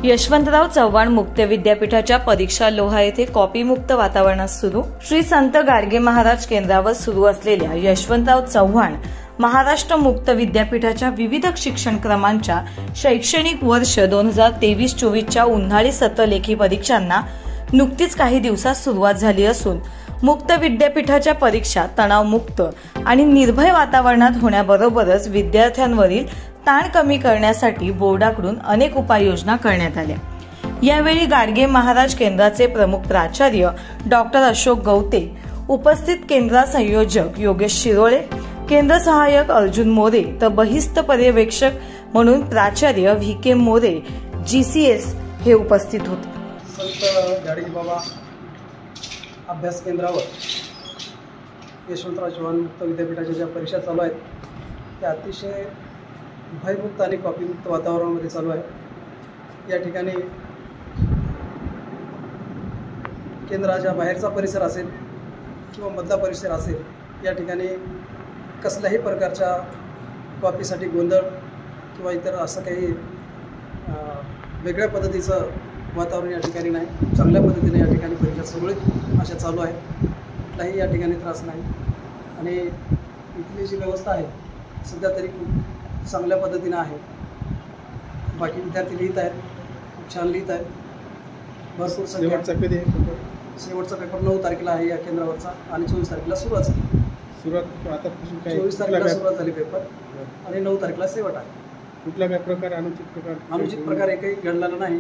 यशवंतराव चव्हाण मुक्त विद्यापीठाच्या परीक्षा लोहा येथे कॉपीमुक्त वातावरणात सुरू। श्री संत गाडगे महाराज केंद्रावर सुरू असलेल्या यशवंतराव चव्हाण महाराष्ट्र मुक्त विद्यापीठाच्या विविध शिक्षण क्रमांच्या शैक्षणिक वर्ष 2023-24च्या उन्हाळी सत्र लेखी परीक्षांना नुकतीच काही दिवसात सुरुवात झाली असून मुक्त विद्यापीठाच्या परीक्षा तणावमुक्त आणि निर्भय वातावरणात होण्याबरोबरच विद्यार्थ्यांवरील ताण कमी करण्यासाठी बोर्डाकडून अनेक उपाययोजना करण्यात आल्या। यावेळी गाडगे महाराज केंद्राचे प्रमुख प्राचार्य डॉक्टर अशोक गवते, उपस्थित केंद्र संयोजक योगेश शिरोळे, केंद्र सहाय्यक अर्जुन मोरे तर बहिस्त पर्यवेक्षक म्हणून प्राचार्य व्ही.के. मोरे GCS हे उपस्थित होते। संत गाडगे बाबा अभ्यास केंद्रावर यशवंतराव चव्हाण मुक्त विद्यापीठाच्या ज्या परीक्षा चालू आहेत त्या अतिशय भयमुक्त आणि कॉपीमुक्त वातावरणामध्ये चालू आहे। या ठिकाणी केंद्राच्या बाहेरचा परिसर असेल किंवा मधला परिसर असेल, या ठिकाणी कसल्याही प्रकारच्या कॉपीसाठी गोंधळ किंवा इतर असं काही वेगळ्या पद्धतीचं वातावरण या ठिकाणी नाही। चांगल्या पद्धतीने या ठिकाणी परीक्षा सुरळीत अशा चालू आहे, कुठलाही या ठिकाणी त्रास नाही आणि इथली जी व्यवस्था आहे सध्या तरी खूप चांगल्या पद्धतीने आहे। बाकी विद्यार्थी लिहित आहेत, खूप छान लिहित आहेत। भरपूर शेवटचा पेपर 9 तारखेला आहे या केंद्रावरचा आणि 24 तारखेला सुरुवात झाली। 24 तारखेला सुरुवात झाली पेपर आणि 9 तारखेला शेवट आहे। कुठला प्रकार अनुचित प्रकार एकही घडलेला नाही।